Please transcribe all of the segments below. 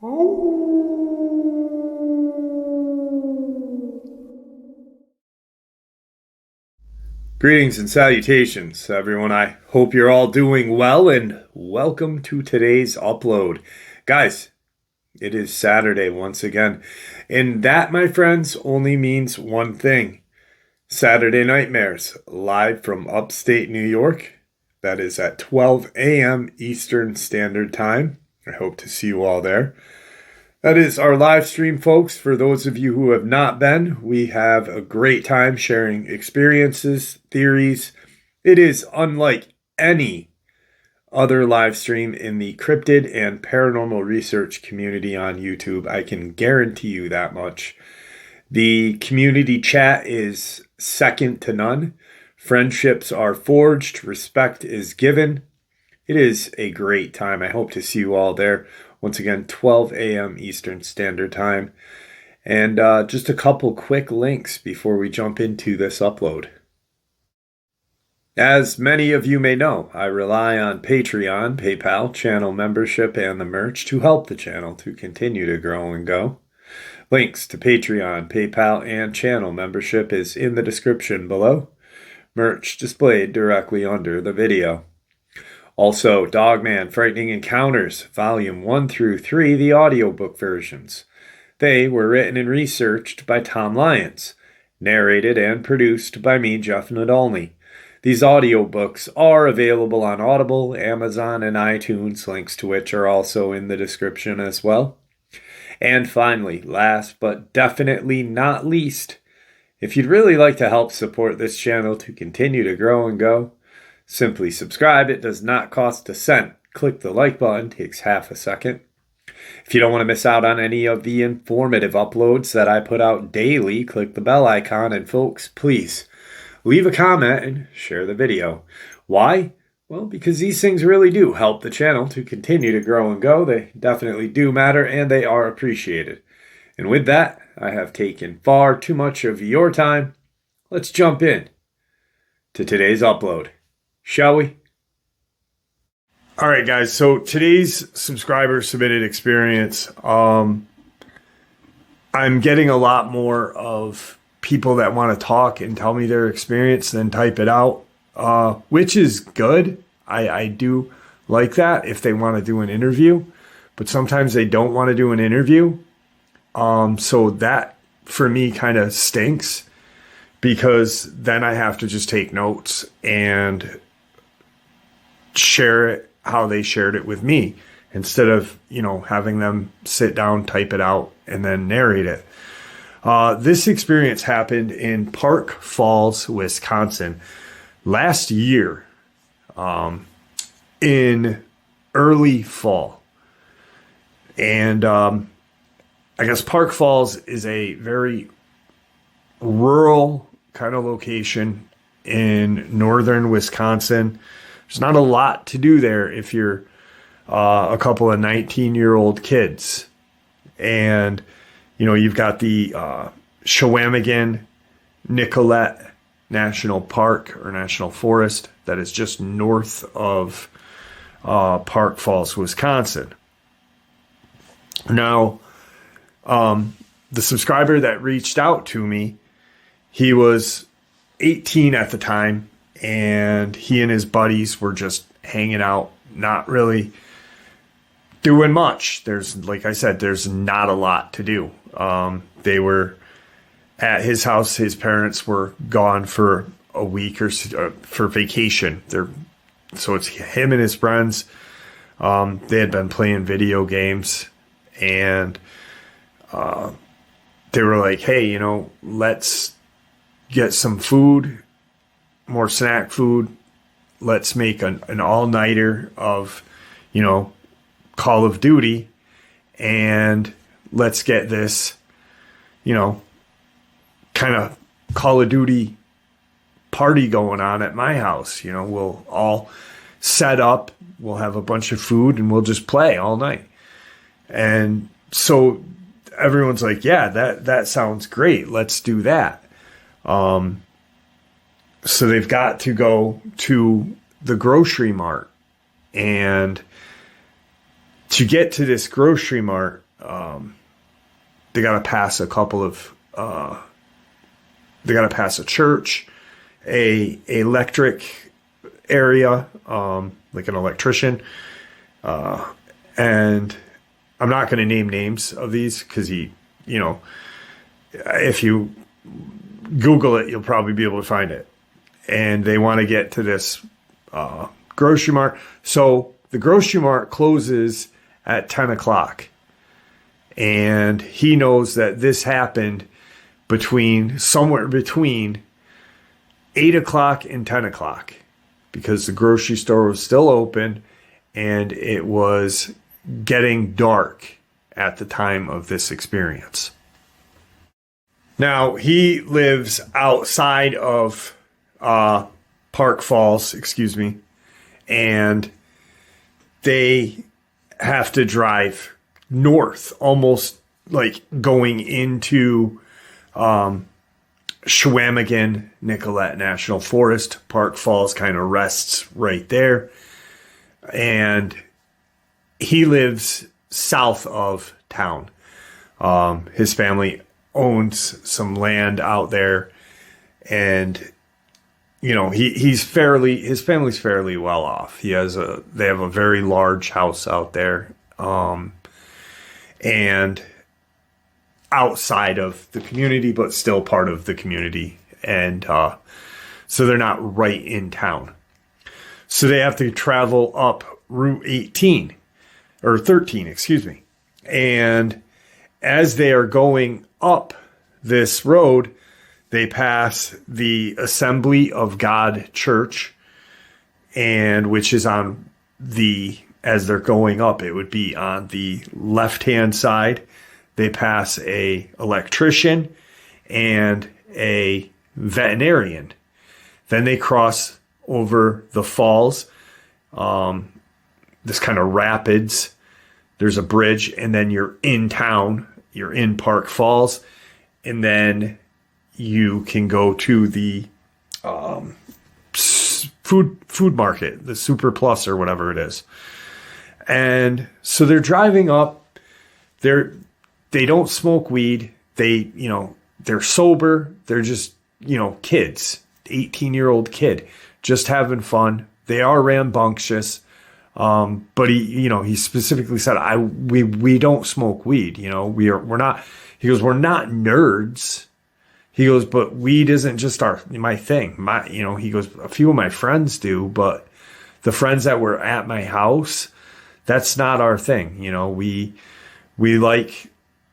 Greetings and salutations, everyone. I hope you're all doing well, and welcome to today's upload. Guys, it is Saturday once again, and that, my friends, only means one thing. Saturday Nightmares, live from upstate New York. That is at 12 a.m. Eastern Standard Time. I hope to see you all there. That is our live stream, folks. For those of you who have not been, we have a great time sharing experiences, theories. It is unlike any other live stream in the cryptid and paranormal research community on YouTube. I can guarantee you that much. The community chat is second to none. Friendships are forged. Respect is given. It is a great time. I hope to see you all there. Once again, 12 a.m. Eastern Standard Time. And just a couple quick links before we jump into this upload. As many of you may know, I rely on Patreon, PayPal, channel membership, and the merch to help the channel to continue to grow and go. Links to Patreon, PayPal, and channel membership is in the description below. Merch displayed directly under the video. Also, Dogman Frightening Encounters, Volume 1 through 3, the audiobook versions. They were written and researched by Tom Lyons, narrated and produced by me, Jeff Nadolny. These audiobooks are available on Audible, Amazon, and iTunes, links to which are also in the description as well. And finally, last but definitely not least, if you'd really like to help support this channel to continue to grow and go, simply subscribe. It does not cost a cent. Click the like button, takes half a second. If you don't want to miss out on any of the informative uploads that I put out daily, click the bell icon, and folks, please leave a comment and share the video. Why? Well, because these things really do help the channel to continue to grow and go. They definitely do matter, and they are appreciated. And with that, I have taken far too much of your time. Let's jump in to today's upload. Shall we? All right, guys. So today's subscriber submitted experience, I'm getting a lot more of people that want to talk and tell me their experience than type it out, which is good. I do like that if they want to do an interview, but sometimes they don't want to do an interview. So that for me kind of stinks, because then I have to just take notes and share it how they shared it with me, instead of, having them sit down, type it out, and then narrate it. This experience happened in Park Falls, Wisconsin last year, in early fall. And I guess Park Falls is a very rural kind of location in northern Wisconsin. There's not a lot to do there if you're a couple of 19-year-old kids. And, you've got the Chequamegon Nicolet National Park or National Forest that is just north of Park Falls, Wisconsin. Now, the subscriber that reached out to me, he was 18 at the time, and he and his buddies were just hanging out, not really doing much. Like I said, there's not a lot to do. They were at his house. His parents were gone for a week or so, for vacation. So it's him and his friends. They had been playing video games, and they were like, hey, let's get some food, more snack food. Let's make an all-nighter of, Call of Duty, and let's get this, kind of Call of Duty party going on at my house. We'll all set up, we'll have a bunch of food, and we'll just play all night. And so everyone's like, yeah, that sounds great. Let's do that. So they've got to go to the grocery mart, and to get to this grocery mart, they got to pass a couple of, they got to pass a church, a electric area, like an electrician. And I'm not going to name names of these because if you Google it, you'll probably be able to find it. And they want to get to this grocery mart. So the grocery mart closes at 10 o'clock. And he knows that this happened somewhere between 8 o'clock and 10 o'clock because the grocery store was still open and it was getting dark at the time of this experience. Now, he lives outside of Park Falls, and they have to drive north, almost like going into Schwamigan Nicollet National Forest. Park Falls kind of rests right there. And he lives south of town. His family owns some land out there, and his family's fairly well off. They have a very large house out there, and outside of the community, but still part of the community, and so they're not right in town. So they have to travel up Route 13, and as they are going up this road, they pass the Assembly of God Church, and which is as they're going up, it would be on the left-hand side. They pass a electrician and a veterinarian. Then they cross over the falls, this kind of rapids. There's a bridge, and then you're in town. You're in Park Falls, and then you can go to the food market, the Super Plus or whatever it is. And so they're driving up. They don't smoke weed. They're sober. They're just, kids, 18-year-old kid, just having fun. They are rambunctious. But he specifically said, we don't smoke weed. We're not, he goes, we're not nerds. He goes, but weed isn't just my thing. He goes, a few of my friends do, but the friends that were at my house, that's not our thing. We like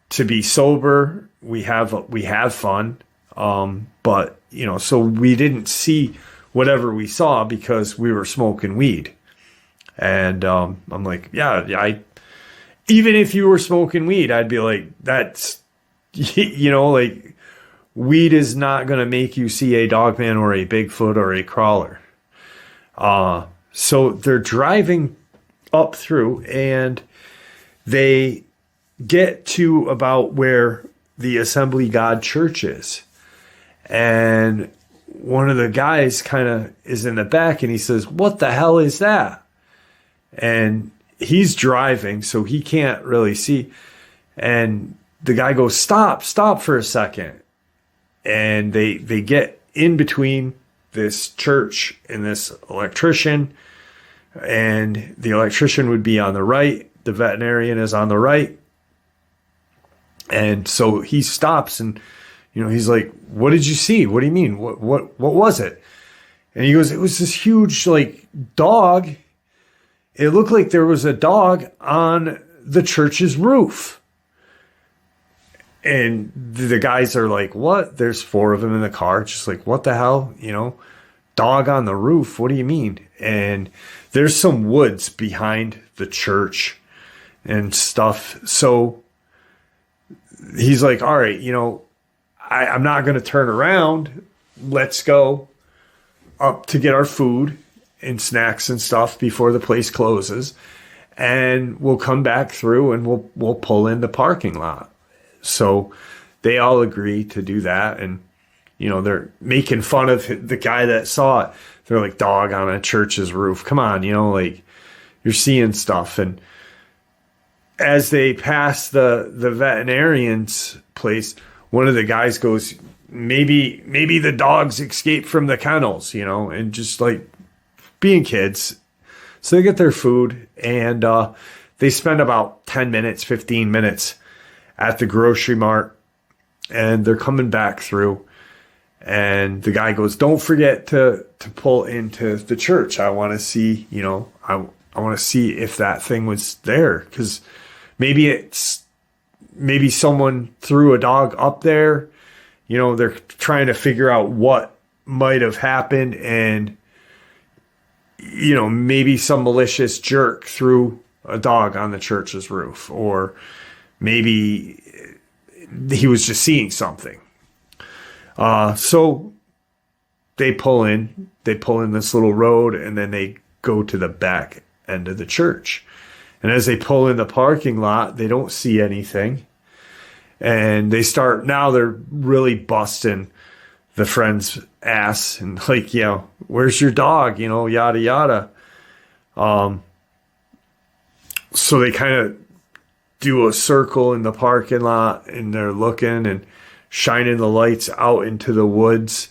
to be sober. We have fun. But so we didn't see whatever we saw because we were smoking weed. And I'm like, yeah, even if you were smoking weed, I'd be like, that's, like, weed is not going to make you see a Dogman or a Bigfoot or a crawler. So they're driving up through, and they get to about where the Assembly God Church is. And one of the guys kind of is in the back, and he says, "What the hell is that?" And he's driving, so he can't really see. And the guy goes, stop for a second. And they get in between this church and this electrician. And the electrician would be on the right. The veterinarian is on the right. And so he stops, and he's like, "What did you see? What do you mean? What was it?" And he goes, "It was this huge dog. It looked like there was a dog on the church's roof." And the guys are like, "What?" There's 4 of them in the car. Just like, what the hell? Dog on the roof. What do you mean? And there's some woods behind the church and stuff. So he's like, "All right, I'm not going to turn around. Let's go up to get our food and snacks and stuff before the place closes, and we'll come back through and we'll pull in the parking lot." So they all agree to do that, and they're making fun of the guy that saw it. They're like, "Dog on a church's roof, come on, you're seeing stuff." And as they pass the veterinarian's place, one of the guys goes, maybe the dogs escaped from the kennels, and just like being kids. So they get their food, and they spend about 10 minutes, 15 minutes at the grocery mart, and they're coming back through. And the guy goes, don't forget to pull into the church. I want to see, I want to see if that thing was there, because maybe someone threw a dog up there. They're trying to figure out what might have happened, and maybe some malicious jerk threw a dog on the church's roof, or maybe he was just seeing something. So they pull in this little road, and then they go to the back end of the church. And as they pull in the parking lot, they don't see anything. And they're really busting the friend's ass and like, where's your dog? Yada, yada. So they kind of do a circle in the parking lot, and they're looking and shining the lights out into the woods.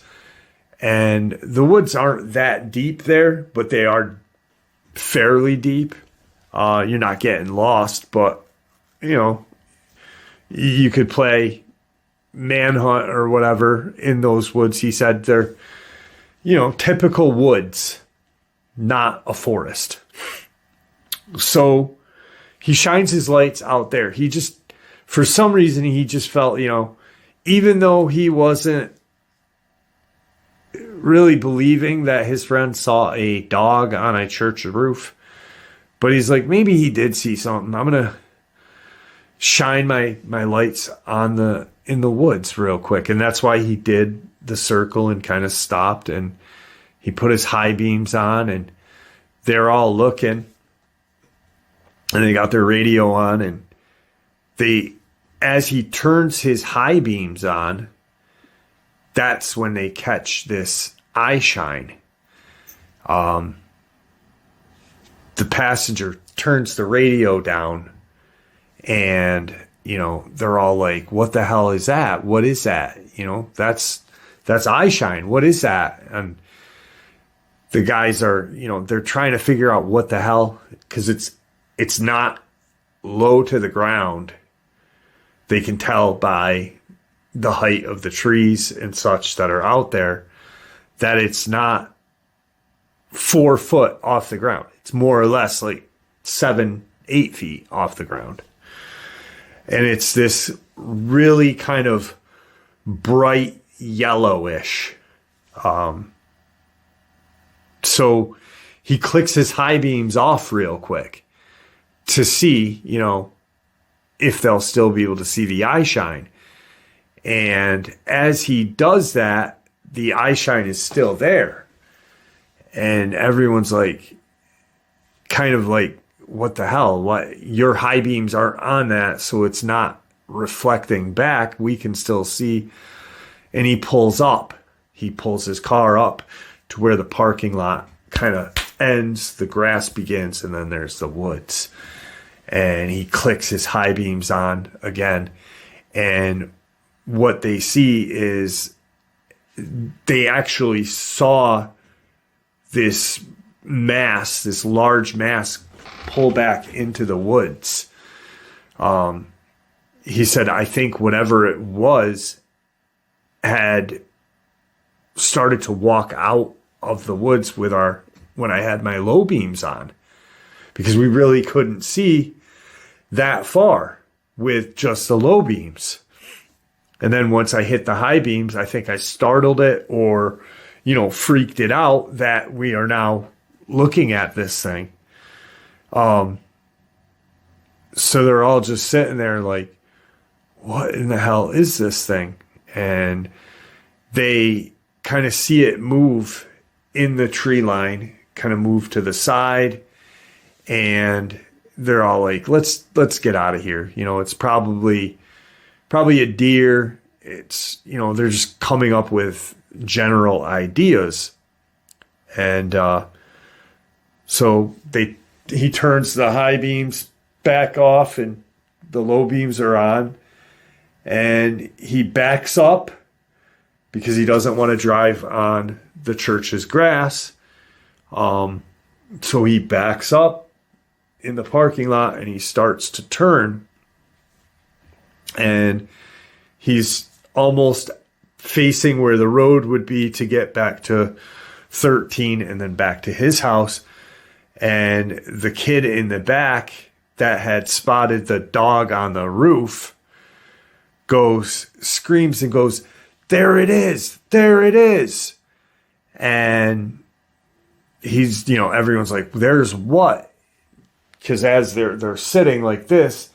And the woods aren't that deep there, but they are fairly deep. You're not getting lost, but, you could play manhunt or whatever in those woods. He said they're, typical woods, not a forest. So he shines his lights out there. For some reason, he just felt, even though he wasn't really believing that his friend saw a dog on a church roof, but he's like, maybe he did see something. I'm going to shine my lights in the woods real quick. And that's why he did the circle and kind of stopped, and he put his high beams on, and they're all looking, and they got their radio on, and as he turns his high beams on, that's when they catch this eye shine. The passenger turns the radio down, and, they're all like, what the hell is that? What is that? That's eye shine. What is that? And the guys are, they're trying to figure out what the hell, because it's not low to the ground. They can tell by the height of the trees and such that are out there that it's not 4 foot off the ground. It's more or less like 7-8 feet off the ground. And it's this really kind of bright yellowish. So he clicks his high beams off real quick to see, if they'll still be able to see the eye shine. And as he does that, the eye shine is still there. And everyone's like, kind of like, what the hell? What? Your high beams aren't on that, so it's not reflecting back. We can still see. And he pulls his car up to where the parking lot kind of ends, the grass begins, and then there's the woods. And he clicks his high beams on again. And what they see is they actually saw this large mass pull back into the woods. He said, I think whatever it was had started to walk out of the woods when I had my low beams on, because we really couldn't see that far with just the low beams. And then once I hit the high beams, I think I startled it or, freaked it out that we are now looking at this thing. So they're all just sitting there like, what in the hell is this thing? And they kind of see it move in the tree line, kind of move to the side, and they're all like, let's get out of here. It's probably a deer. It's, they're just coming up with general ideas. And so he turns the high beams back off and the low beams are on. And he backs up because he doesn't want to drive on the church's grass. So he backs up in the parking lot and he starts to turn. And he's almost facing where the road would be to get back to 13 and then back to his house. And the kid in the back that had spotted the dog on the roof screams and goes, "There it is, there it is." And he's, everyone's like, "There's what?" Because as they're sitting like this,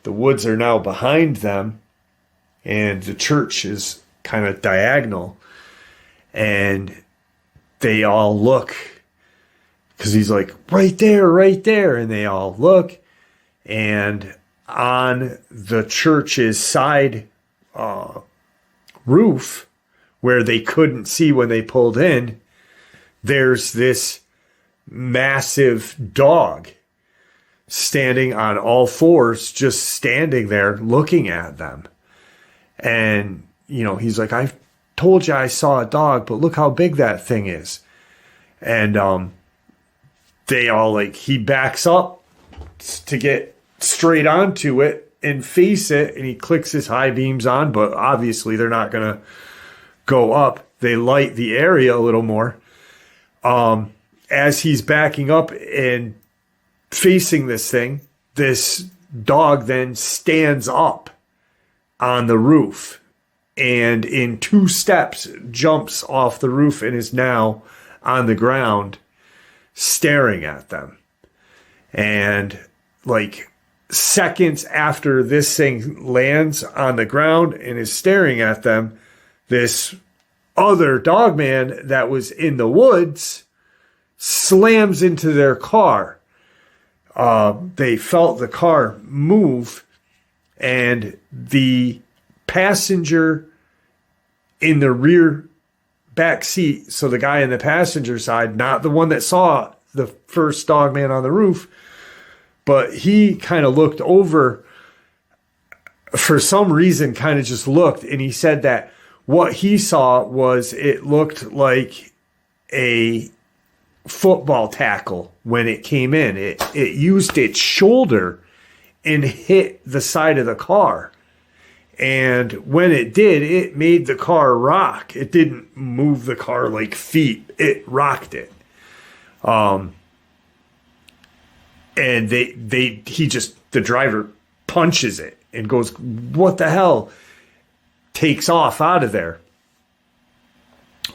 the woods are now behind them and the church is kind of diagonal. And they all look because he's like, right there, right there. And they all look. And on the church's side roof, where they couldn't see when they pulled in, there's this massive dog standing on all fours, just standing there looking at them. And, he's like, "I told you I saw a dog, but look how big that thing is." And they all he backs up to get straight onto it and face it, and he clicks his high beams on, but obviously they're not going to go up. They light the area a little more. As he's backing up and facing this thing, this dog then stands up on the roof and in 2 steps jumps off the roof and is now on the ground staring at them. And seconds after this thing lands on the ground and is staring at them, this other dogman that was in the woods slams into their car. They felt the car move, and the passenger in the rear back seat, so the guy in the passenger side, not the one that saw the first dogman on the roof, but he kind of looked over for some reason, kind of just looked, and he said that what he saw was it looked like a football tackle when it came in. It used its shoulder and hit the side of the car. And when it did, it made the car rock. It didn't move the car like feet. It rocked it. And the driver punches it and goes, "What the hell?" Takes off out of there.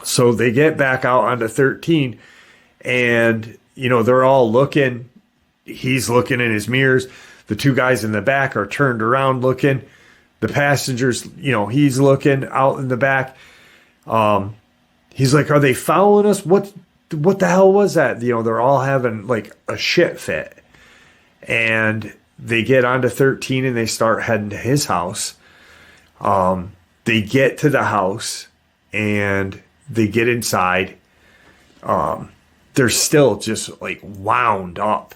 So they get back out onto 13 and, they're all looking. He's looking in his mirrors. The 2 guys in the back are turned around looking. The passengers, he's looking out in the back. He's like, "Are they following us? What the hell was that?" They're all having a shit fit. And they get onto 13 and they start heading to his house. They get to the house and they get inside. They're still just wound up.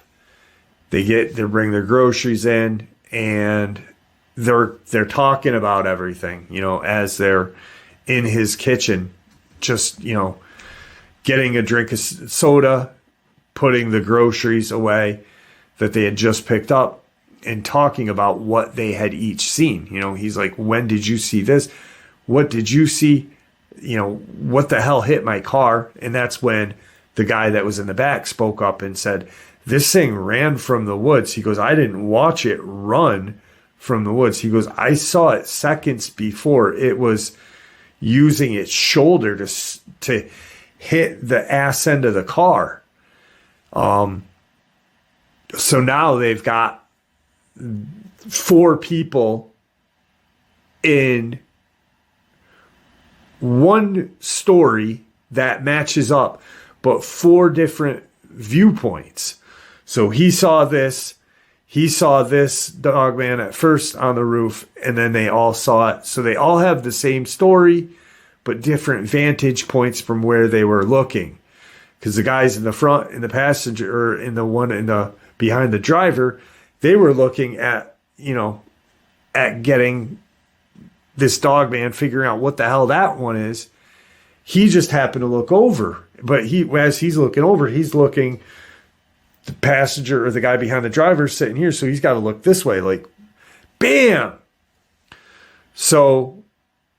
They bring their groceries in and they're talking about everything, as they're in his kitchen, just, getting a drink of soda, putting the groceries away that they had just picked up, and talking about what they had each seen. He's like, "When did you see this? What did you see? What the hell hit my car?" And that's when the guy that was in the back spoke up and said, "This thing ran from the woods." He goes, "I didn't watch it run from the woods." He goes, "I saw it seconds before it was using its shoulder to hit the ass end of the car." So now they've got 4 people in one story that matches up, but 4 different viewpoints. So he saw this dogman at first on the roof, and then they all saw it. So they all have the same story, but different vantage points from where they were looking. Because the guys in the front, in the passenger, or in the one in the behind the driver, they were looking at, at getting this Dogman, figuring out what the hell that one is. He just happened to look over, but as he's looking over, he's looking, the passenger or the guy behind the driver is sitting here, so he's got to look this way, like, bam. So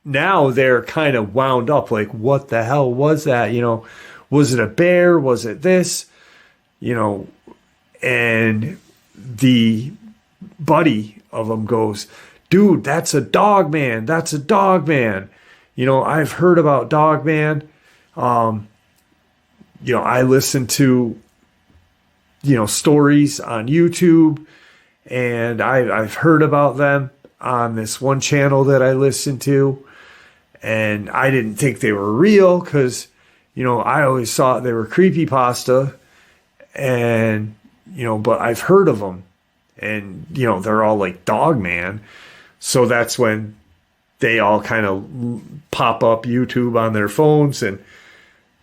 now they're kind of wound up, like, what the hell was that? Was it a bear? Was it this? And the buddy of them goes, dude, that's a Dogman. That's a Dogman. I've heard about Dogman. I listen to, stories on YouTube, and I've heard about them on this one channel that I listened to. And I didn't think they were real because, I always thought they were creepypasta. And, but I've heard of them. And, they're all like Dogman. So that's when they all kind of pop up YouTube on their phones, and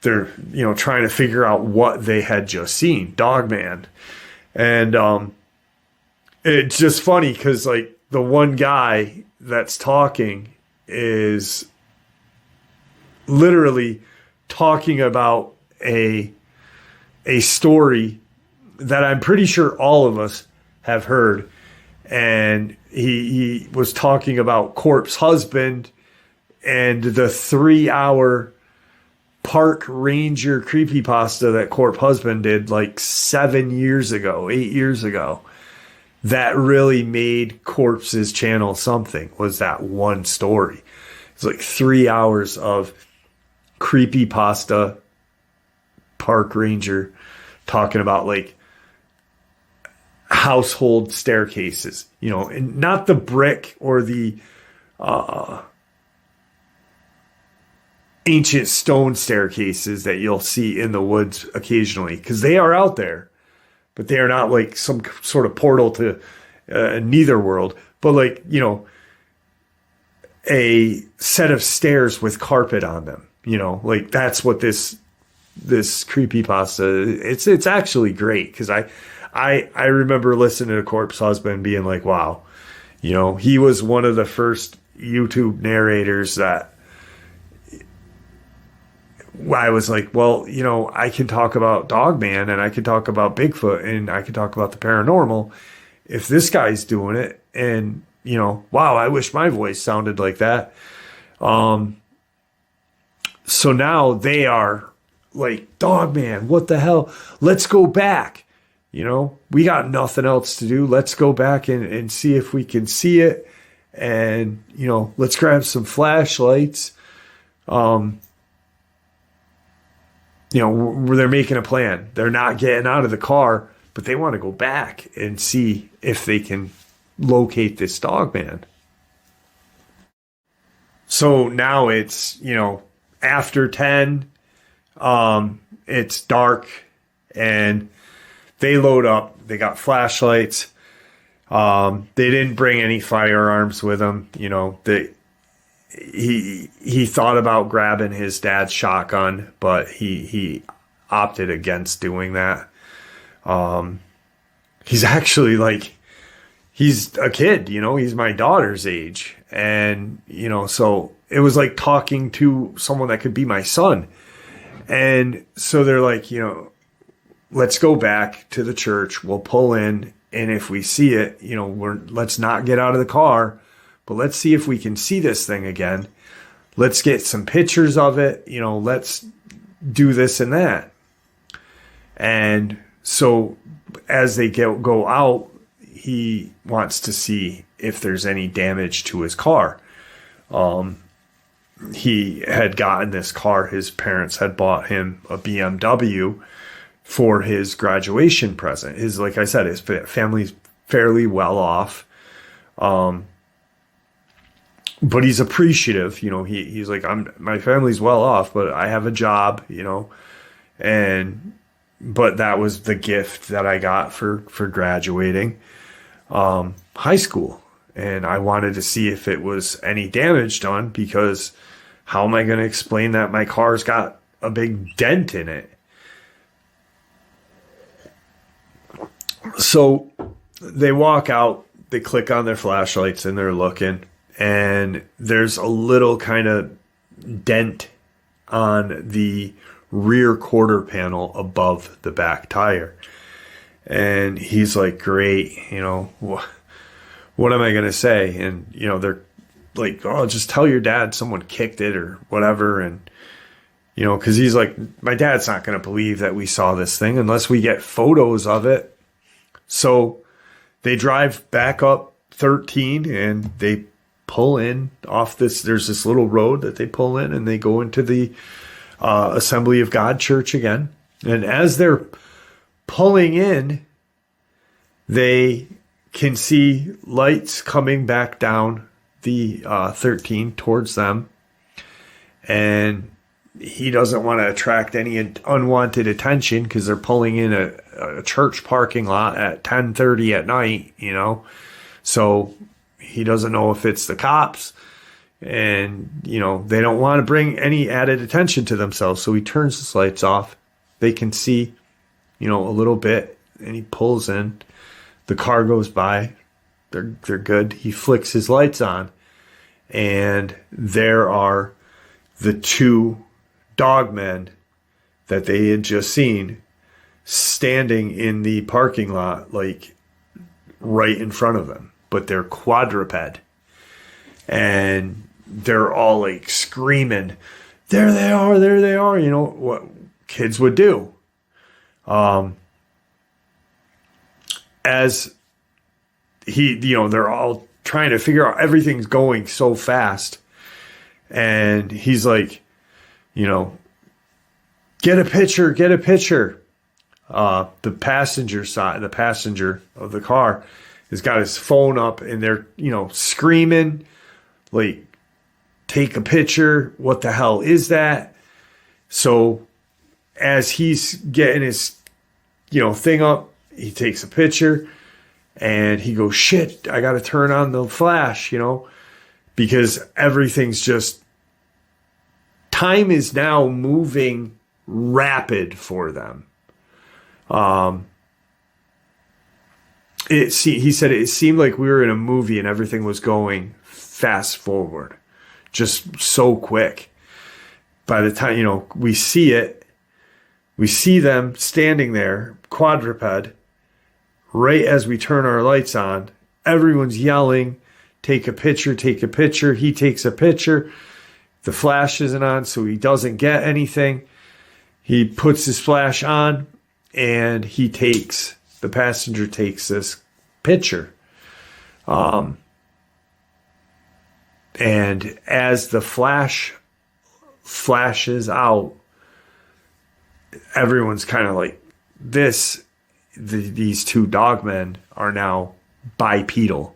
they're, trying to figure out what they had just seen, Dogman. And it's just funny because, like, the one guy that's talking is literally talking about a story that I'm pretty sure all of us have heard. And he was talking about Corpse Husband and the 3-hour park ranger creepypasta that Corpse Husband did like 8 years ago. That really made Corpse's channel something, was that one story. It's like 3 hours of creepypasta park ranger talking about like household staircases, and not the brick or the ancient stone staircases that you'll see in the woods occasionally, because they are out there, but they are not like some sort of portal to neither world, but like, a set of stairs with carpet on them, like that's what this creepypasta, it's actually great, because I remember listening to Corpse Husband being like, wow, he was one of the first YouTube narrators that I was like, well, I can talk about Dogman, and I can talk about Bigfoot, and I can talk about the paranormal if this guy's doing it. And, wow, I wish my voice sounded like that. So now they are like, Dogman, what the hell? Let's go back. We got nothing else to do. Let's go back and see if we can see it. And, let's grab some flashlights. They're making a plan. They're not getting out of the car, but they want to go back and see if they can locate this Dogman. So now it's, after 10, it's dark, and they load up. They got flashlights. They didn't bring any firearms with them. He thought about grabbing his dad's shotgun, but he opted against doing that. He's actually like, he's a kid, he's my daughter's age. And, so it was like talking to someone that could be my son. And so they're like, let's go back to the church. We'll pull in. And if we see it, let's not get out of the car, but let's see if we can see this thing again. Let's get some pictures of it. Let's do this and that. And so as they go out, he wants to see if there's any damage to his car. He had gotten this car. His parents had bought him a BMW for his graduation present. Like I said, his family's fairly well off. But he's appreciative, he's like, my family's well off, but I have a job, but that was the gift that I got for graduating, high school. And I wanted to see if it was any damage done, because how am I going to explain that my car's got a big dent in it? So they walk out, they click on their flashlights, and they're looking. And there's a little kind of dent on the rear quarter panel above the back tire. And he's like, great, what am I going to say? And, they're like, oh, just tell your dad someone kicked it or whatever. And, because he's like, my dad's not going to believe that we saw this thing unless we get photos of it. So they drive back up 13 and they pull in off this. There's this little road that they pull in and they go into the Assembly of God church again. And as they're pulling in, they can see lights coming back down the 13 towards them. And he doesn't want to attract any unwanted attention because they're pulling in a church parking lot at 10:30 at night, So he doesn't know if it's the cops. And, they don't want to bring any added attention to themselves. So he turns his lights off. They can see, a little bit. And he pulls in. The car goes by. They're good. He flicks his lights on. And there are the two dogmen that they had just seen standing in the parking lot, like right in front of them. But they're quadruped. And they're all like screaming, there they are, there they are, what kids would do. As they're all trying to figure out, everything's going so fast. And he's like, get a picture. The passenger of the car has got his phone up and they're, screaming, like, take a picture. What the hell is that? So as he's getting his, thing up, he takes a picture and he goes, shit, I got to turn on the flash, because everything's just, time is now moving rapid for them. He said it seemed like we were in a movie and everything was going fast forward, just so quick. By the time, we see it, we see them standing there, quadruped, right as we turn our lights on. Everyone's yelling, take a picture. He takes a picture. The flash isn't on, so he doesn't get anything. He puts his flash on and the passenger takes this picture. And as the flash flashes out, everyone's kind of like, these two dogmen are now bipedal.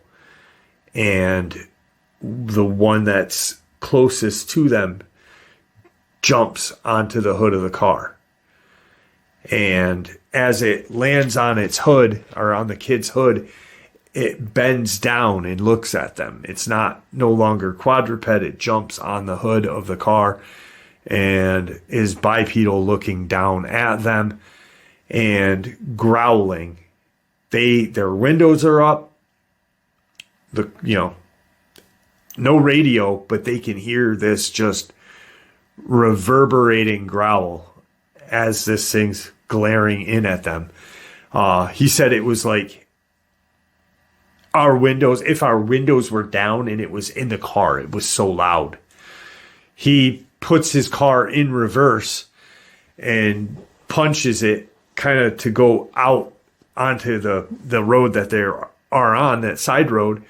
And the one that's closest to them jumps onto the hood of the car. And as it lands on its hood, or on the kid's hood, it bends down and looks at them. It's no longer quadruped. It jumps on the hood of the car and is bipedal, looking down at them and growling. Their windows are up. No radio, but they can hear this just reverberating growl as this thing's glaring in at them. He said it was like if our windows were down and it was in the car, it was so loud. He puts his car in reverse and punches it kind of to go out onto the road that they are on, that side road.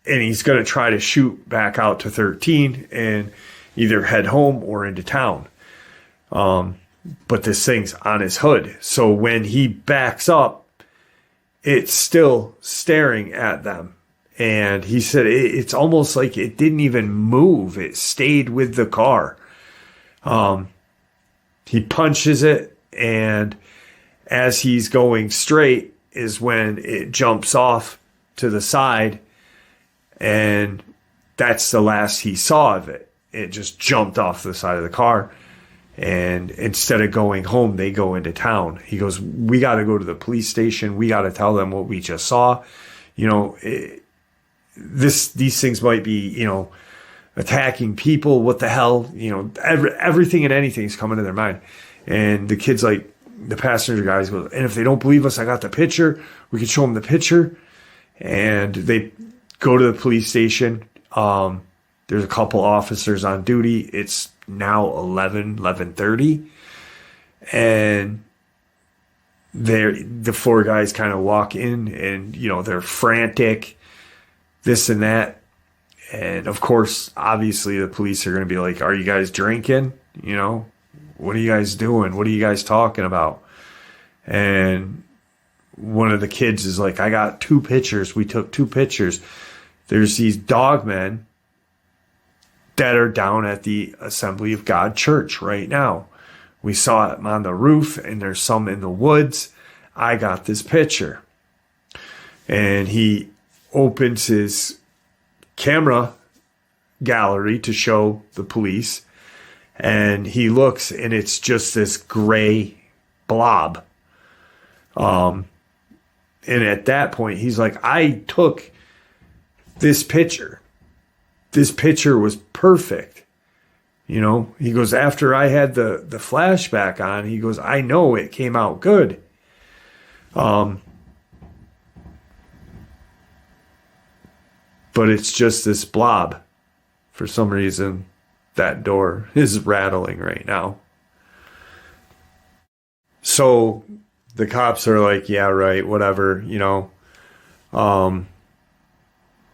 And he's going to try to shoot back out to 13 and either head home or into town. But this thing's on his hood. So when he backs up, it's still staring at them. And he said it's almost like it didn't even move. It stayed with the car. He punches it, and as he's going straight is when it jumps off to the side. And that's the last he saw of it. It just jumped off the side of the car. And instead of going home, they go into town. He goes, we got to go to the police station. We got to tell them what we just saw. You know, these things might be, you know, attacking people. What the hell? You know, everything and anything is coming to their mind. And the kid's like, the passenger guys go, and if they don't believe us, I got the picture. We can show them the picture. And they go to the police station. There's a couple officers on duty. It's now 11:30. And the four guys kind of walk in and, you know, they're frantic, this and that. And of course, obviously the police are going to be like, are you guys drinking? You know, what are you guys doing? What are you guys talking about? And one of the kids is like, I got 2 pictures. We took 2 pictures. There's these dogmen that are down at the Assembly of God Church right now. We saw it on the roof, and there's some in the woods. I got this picture. And he opens his camera gallery to show the police. And he looks, and it's just this gray blob. And at that point, he's like, I took this picture. This picture was perfect. You know, he goes, after I had the flashback on, he goes, I know it came out good. But it's just this blob. For some reason, that door is rattling right now. So the cops are like, yeah, right, whatever, you know.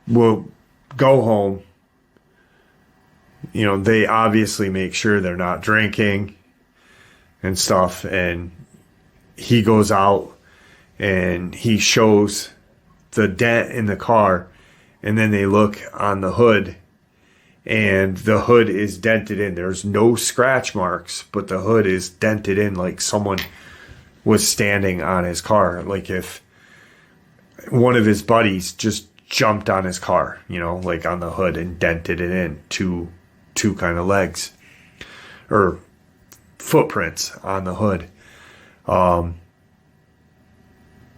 We'll go home. You know, they obviously make sure they're not drinking and stuff. And he goes out and he shows the dent in the car. And then they look on the hood, and the hood is dented in. There's no scratch marks, but the hood is dented in like someone was standing on his car. Like if one of his buddies just jumped on his car, you know, like on the hood and dented it in two kind of legs or footprints on the hood.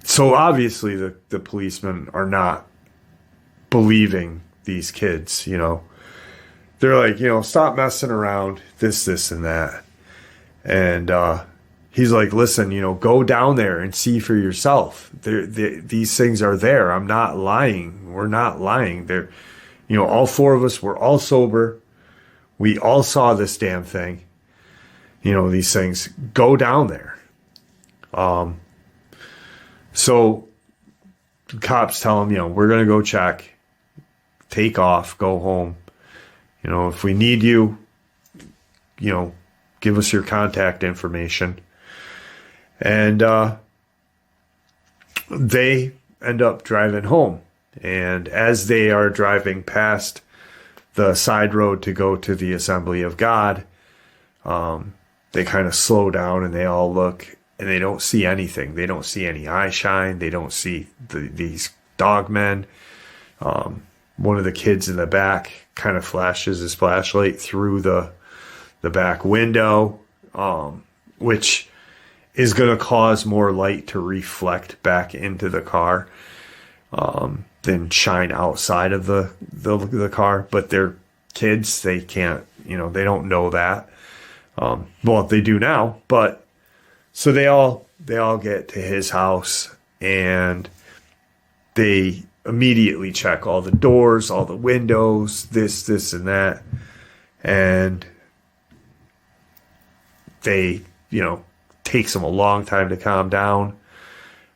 So obviously the policemen are not believing these kids, you know. They're like, you know, stop messing around, this, and that. And he's like, listen, you know, go down there and see for yourself. These things are there. I'm not lying. We're not lying. They're, you know, all 4 of us were all sober. We all saw this damn thing. You know, these things. Go down there. So the cops tell him, you know, we're going to go check. Take off. Go home. You know, if we need you, you know, give us your contact information. And they end up driving home. And as they are driving past the side road to go to the Assembly of God, they kind of slow down and they all look, and they don't see anything. They don't see any eye shine. They don't see these dogmen. One of the kids in the back kind of flashes his flashlight through the back window, which is going to cause more light to reflect back into the car than shine outside of the car. But they're kids. They can't, you know, they don't know that. Well, they do now, but so they all get to his house, and they immediately check all the doors, all the windows, this, and that. And they, you know, takes them a long time to calm down.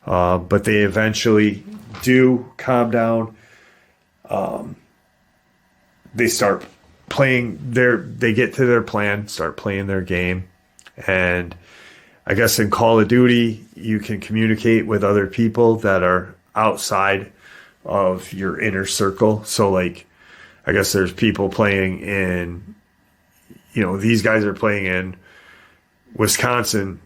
But they eventually do calm down. They start playing they get to their plan, start playing their game. And I guess in Call of Duty, you can communicate with other people that are outside of your inner circle. So like, I guess there's people playing in, you know, these guys are playing in Wisconsin.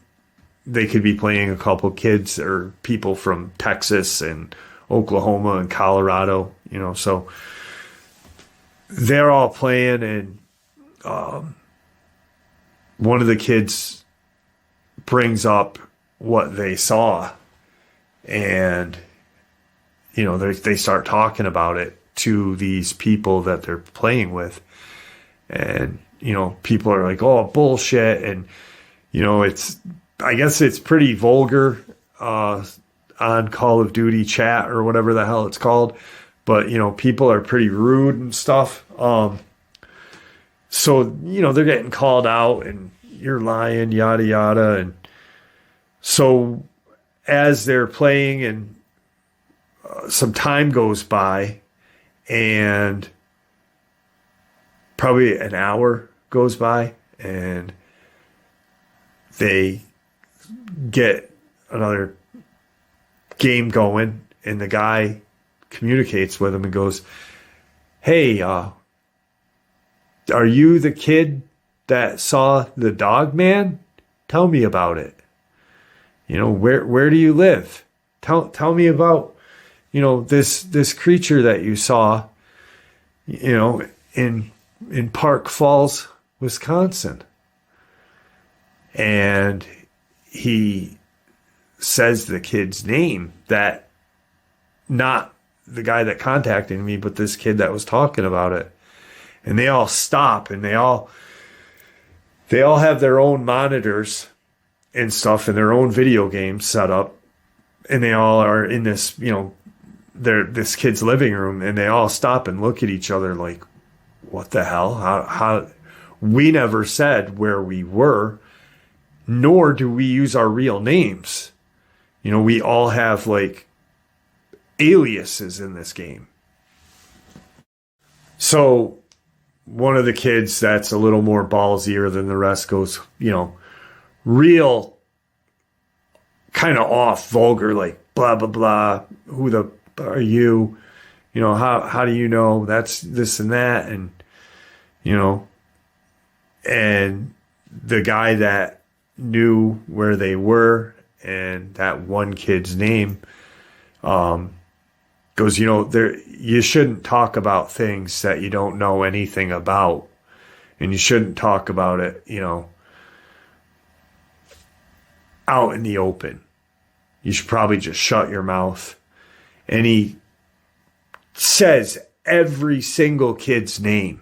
They could be playing a couple kids or people from Texas and Oklahoma and Colorado, you know, so they're all playing, and one of the kids brings up what they saw, and they start talking about it to these people that they're playing with, and people are like, oh, bullshit. And I guess it's pretty vulgar on Call of Duty chat or whatever the hell it's called, but people are pretty rude and stuff. So they're getting called out and you're lying, yada yada. And so as they're playing, and some time goes by, and probably an hour goes by, and they get another game going, and the guy communicates with him and goes, hey, are you the kid that saw the Dogman? Tell me about it. Where do you live? Tell me about, this creature that you saw, in Park Falls, Wisconsin. And he says the kid's name, that not the guy that contacted me, but this kid that was talking about it. And they all stop, and they all have their own monitors and stuff and their own video games set up. And they all are in this, this kid's living room, and they all stop and look at each other like, what the hell? How we never said where we were, nor do we use our real names. We all have like aliases in this game. So one of the kids that's a little more ballsier than the rest goes, real kind of off, vulgar, like blah, blah, blah. Who the are you? How do you know that's this and that? And, and the guy that knew where they were and that one kid's name, goes, you shouldn't talk about things that you don't know anything about, and you shouldn't talk about it, out in the open. You should probably just shut your mouth. And he says every single kid's name.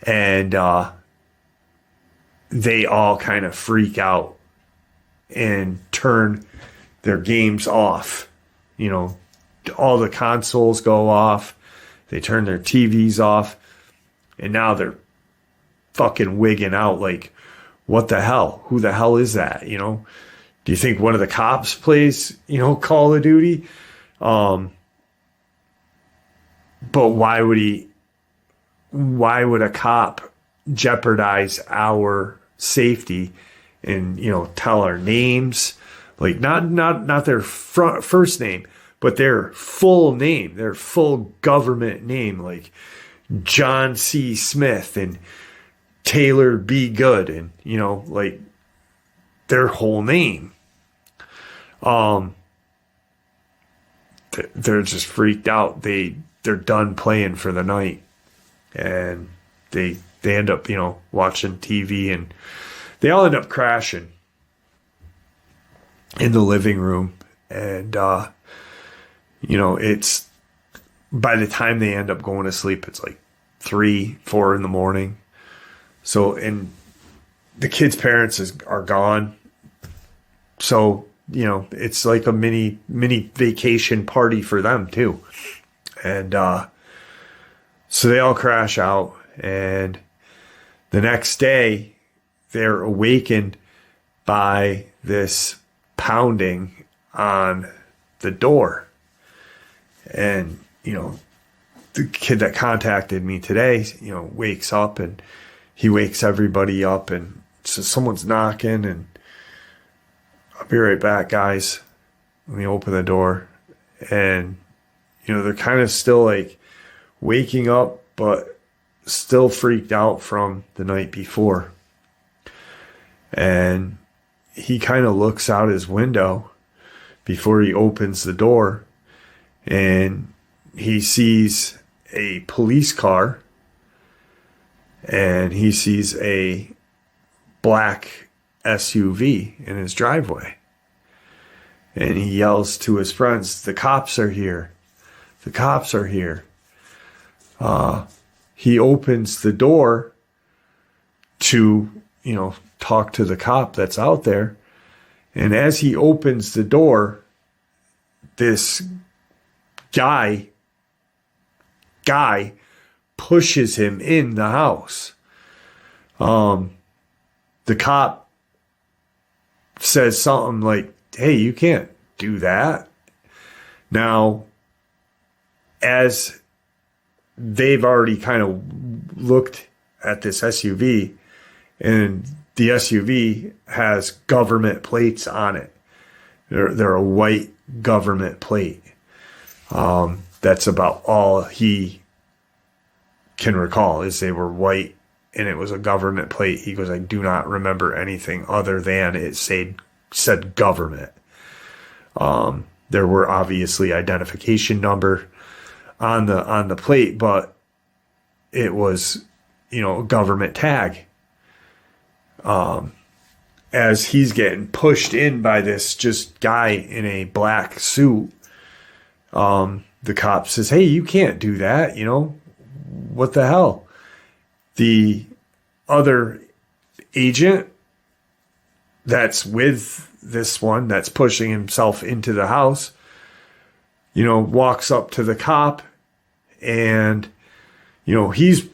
And they all kind of freak out and turn their games off. All the consoles go off. They turn their TVs off. And now they're fucking wigging out like, what the hell? Who the hell is that? Do you think one of the cops plays, Call of Duty? But why would a cop jeopardize our safety and, tell our names? Like not their first name, but their full name, their full government name, like John C. Smith and Taylor B. Good, and, like their whole name. They're just freaked out. They're done playing for the night, and they end up, watching TV, and they all end up crashing in the living room. And, it's by the time they end up going to sleep, it's like 3, 4 in the morning. So, and the kids' parents are gone. So, it's like a mini vacation party for them too. And, so they all crash out, and the next day they're awakened by this pounding on the door. And, the kid that contacted me today, wakes up, and he wakes everybody up, and says someone's knocking, and I'll be right back, guys. Let me open the door. And, they're kind of still like waking up, but still freaked out from the night before. And he kind of looks out his window before he opens the door, and he sees a police car, and he sees a black SUV in his driveway. And he yells to his friends, "The cops are here. The cops are here." He opens the door to, talk to the cop that's out there. And as he opens the door, this guy pushes him in the house. The cop says something like, "Hey, you can't do that." Now, as they've already kind of looked at this SUV, and the SUV has government plates on it. They're a white government plate. That's about all he can recall, is they were white and it was a government plate. He goes, "I do not remember anything other than it said government." There were obviously identification number on the plate, but it was, a government tag. As he's getting pushed in by this just guy in a black suit, the cop says, "Hey, you can't do that. What the hell?" The other agent that's with this one that's pushing himself into the house, walks up to the cop, and, he's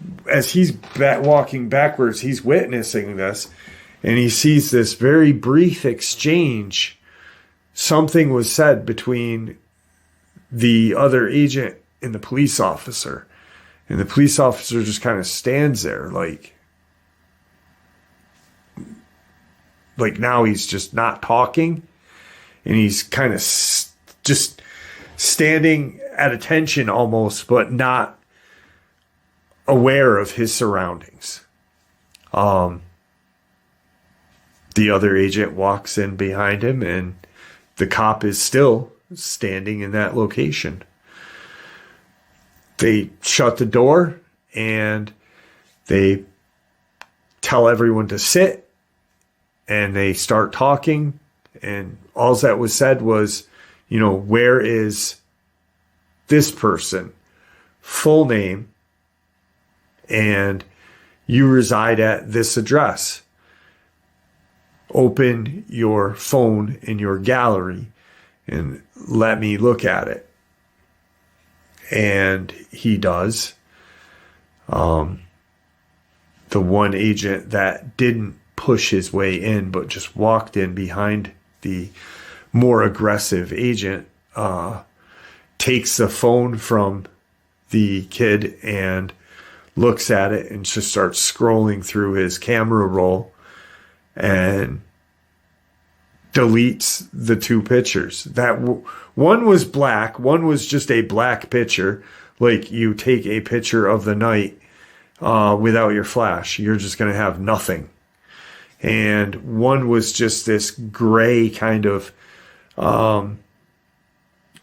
walking backwards, he's witnessing this, and he sees this very brief exchange. Something was said between the other agent and the police officer. And the police officer just kind of stands there like now he's just not talking. And he's kind of just standing at attention almost, but not aware of his surroundings. The other agent walks in behind him, and the cop is still standing in that location. They shut the door and they tell everyone to sit, and they start talking. And all that was said was, where is this person? Full name. And you reside at this address. Open your phone in your gallery and let me look at it. And he does. The one agent that didn't push his way in, but just walked in behind the more aggressive agent, takes the phone from the kid and looks at it and just starts scrolling through his camera roll and deletes the two pictures. That one was black, one was just a black picture. Like, you take a picture of the night without your flash, you're just going to have nothing. And one was just this gray kind of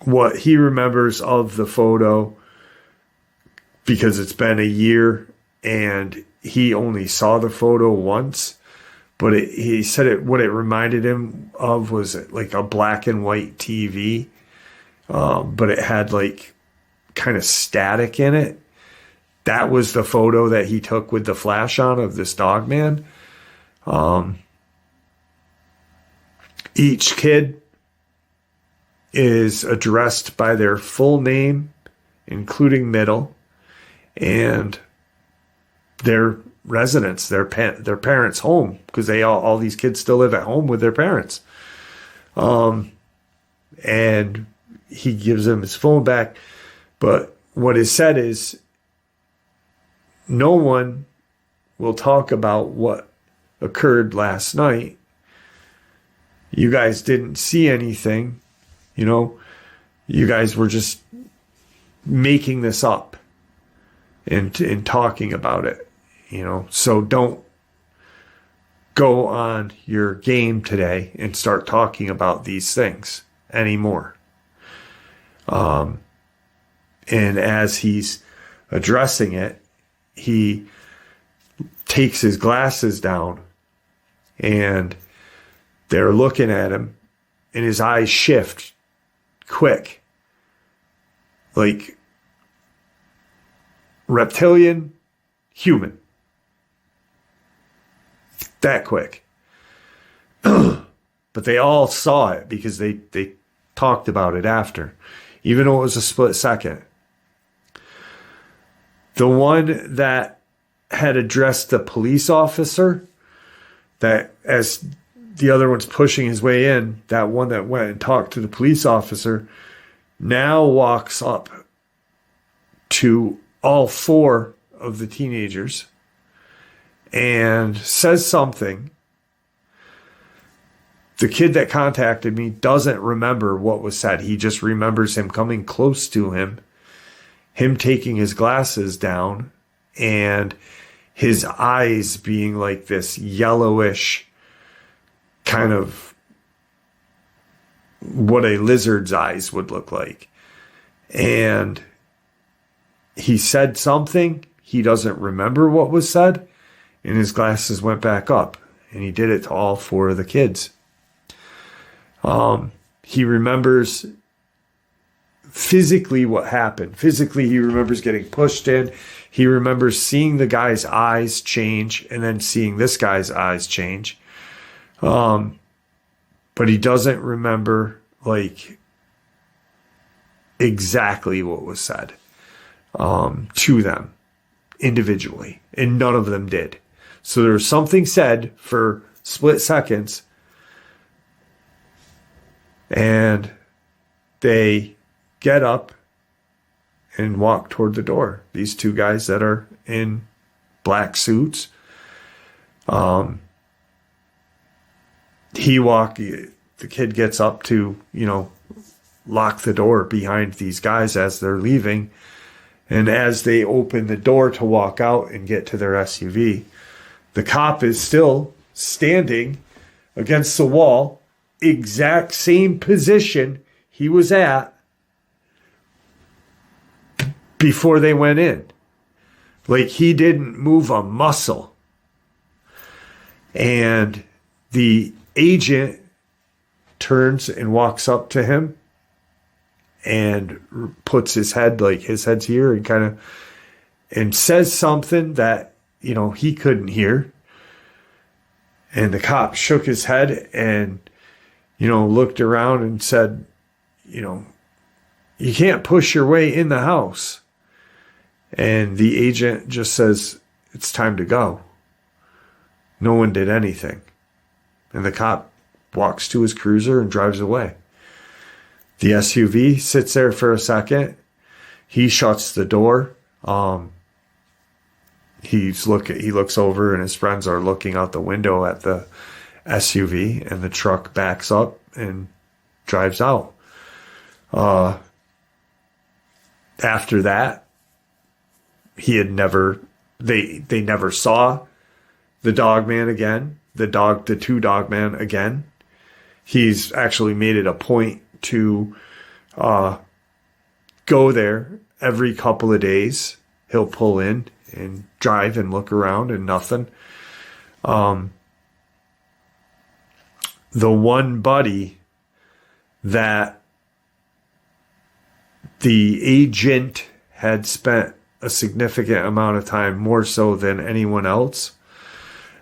what he remembers of the photo, because it's been a year and he only saw the photo once. But he said what it reminded him of was like a black and white TV, but it had like kind of static in it. That was the photo that he took with the flash on of this Dogman. Each kid is addressed by their full name, including middle, and their residence, their parents' home, because all these kids still live at home with their parents. And he gives him his phone back. But what is said is, no one will talk about what occurred last night. You guys didn't see anything. You guys were just making this up and talking about it. So don't go on your game today and start talking about these things anymore. And as he's addressing it, he takes his glasses down And they're looking at him, and his eyes shift quick. Like reptilian, human. That quick. But they all saw it because they talked about it after, even though it was a split second. The one that had addressed the police officer, that as the other one's pushing his way in, that one that went and talked to the police officer now walks up to all four of the teenagers and says something. The kid that contacted me doesn't remember what was said. He just remembers him coming close to him taking his glasses down, and his eyes being like this yellowish kind of what a lizard's eyes would look like. And he said something. He doesn't remember what was said, and his glasses went back up, and he did it to all four of the kids. He remembers physically what happened. Physically, he remembers getting pushed in. He remembers seeing the guy's eyes change and then seeing this guy's eyes change. But he doesn't remember like exactly what was said to them individually, and none of them did. So there was something said for split seconds, and they get up and walk toward the door. These two guys that are in black suits. The kid gets up to, lock the door behind these guys as they're leaving. And as they open the door to walk out and get to their SUV, the cop is still standing against the wall, exact same position he was at before they went in. Like, he didn't move a muscle. And the agent turns and walks up to him and puts his head's here, and says something that, he couldn't hear. And the cop shook his head and, looked around and said, you can't push your way in the house. And the agent just says, it's time to go. No one did anything. And the cop walks to his cruiser and drives away. The SUV sits there for a second. He shuts the door. He looks over, and his friends are looking out the window at the SUV, and the truck backs up and drives out. After that, they never saw the Dogman again, the two Dogman again. He's actually made it a point to go there every couple of days. He'll pull in and drive and look around, and nothing. The one buddy that the agent had spent a significant amount of time, more so than anyone else,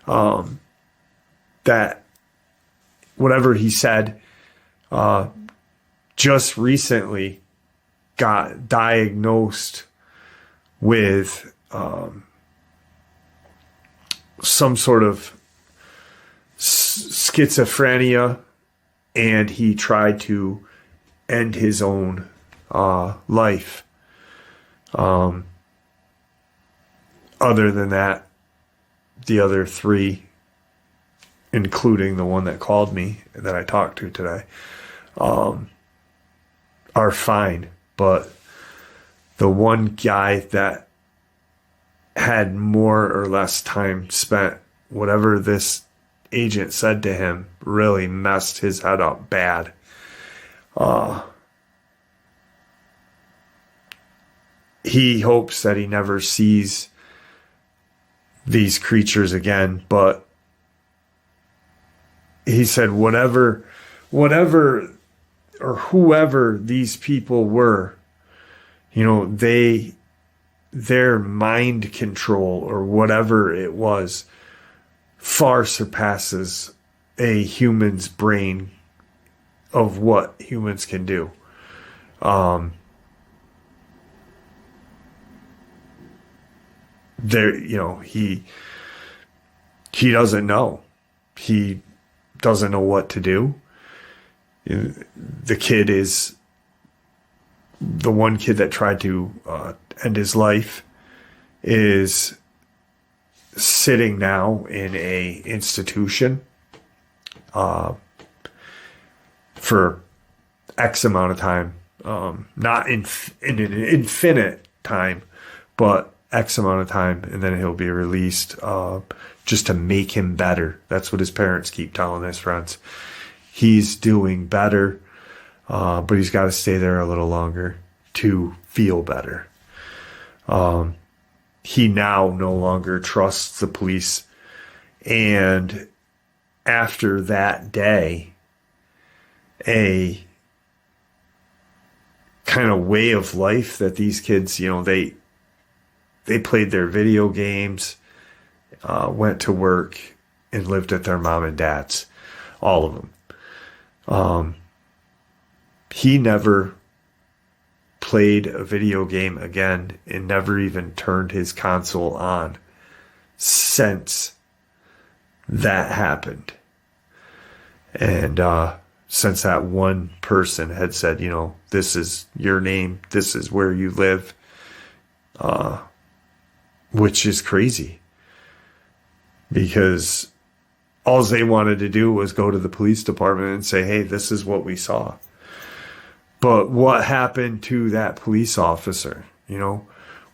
that whatever he said, just recently got diagnosed with some sort of schizophrenia, and he tried to end his own life. Other than that, the other three, including the one that called me that I talked to today, are fine. But the one guy that had more or less time spent, whatever this agent said to him really messed his head up bad. He hopes that he never sees these creatures again, but he said, whatever or whoever these people were, their mind control or whatever it was far surpasses a human's brain of what humans can do. He doesn't know. He doesn't know what to do. The kid is the one kid that tried to end his life is sitting now in a institution for X amount of time, not in an infinite time, but X amount of time, and then he'll be released just to make him better. That's what his parents keep telling his friends. He's doing better, but he's got to stay there a little longer to feel better. He now no longer trusts the police. And after that day, a kind of way of life that these kids, they played their video games, went to work, and lived at their mom and dad's, all of them. He never played a video game again and never even turned his console on since that happened. And since that one person had said, this is your name, this is where you live, which is crazy, because all they wanted to do was go to the police department and say, hey, this is what we saw. But what happened to that police officer?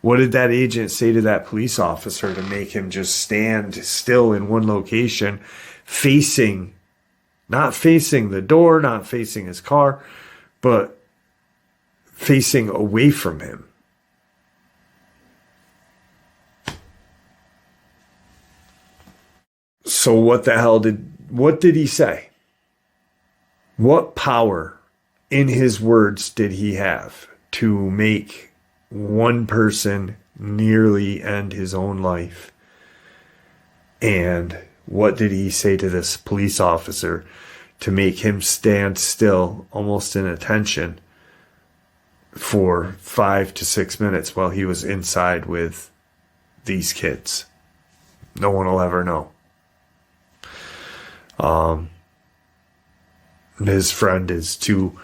What did that agent say to that police officer to make him just stand still in one location, not facing the door, not facing his car, but facing away from him? So what did he say? What power in his words did he have to make one person nearly end his own life? And what did he say to this police officer to make him stand still, almost in attention, for 5 to 6 minutes while he was inside with these kids? No one will ever know. His friend is too.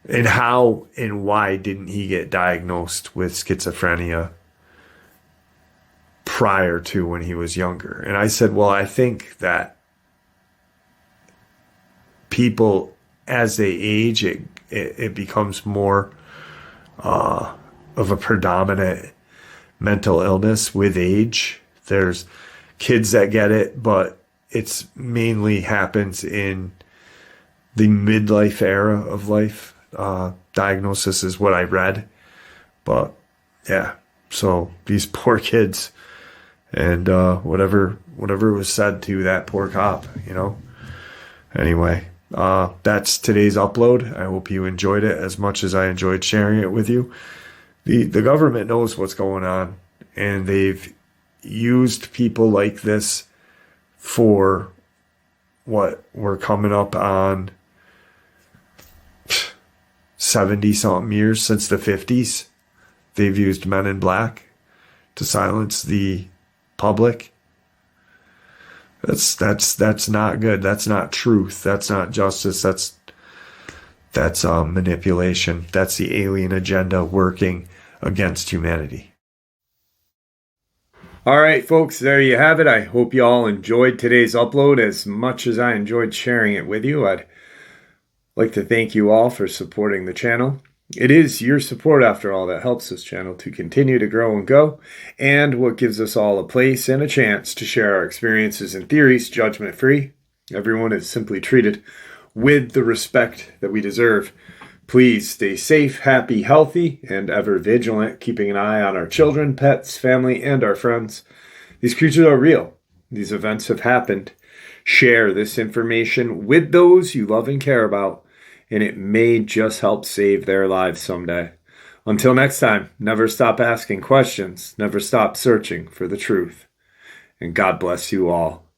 And how and why didn't he get diagnosed with schizophrenia prior to when he was younger? And I said, well, I think that people, as they age, it becomes more of a predominant mental illness with age. There's kids that get it, but it's mainly happens in the midlife era of life. Diagnosis is what I read. But yeah, so these poor kids, and whatever was said to that poor cop, Anyway, that's today's upload. I hope you enjoyed it as much as I enjoyed sharing it with you. The government knows what's going on, and they've used people like this for what we're coming up on 70-something years, since the 50s. They've used Men in Black to silence the public. That's not good. That's not truth. That's not justice. That's manipulation. That's the alien agenda working against humanity. All right, folks, there you have it. I hope you all enjoyed today's upload as much as I enjoyed sharing it with you. I'd like to thank you all for supporting the channel. It is your support, after all, that helps this channel to continue to grow and go, and what gives us all a place and a chance to share our experiences and theories judgment-free. Everyone is simply treated with the respect that we deserve. Please stay safe, happy, healthy, and ever vigilant, keeping an eye on our children, pets, family, and our friends. These creatures are real. These events have happened. Share this information with those you love and care about, and it may just help save their lives someday. Until next time, never stop asking questions, never stop searching for the truth. And God bless you all.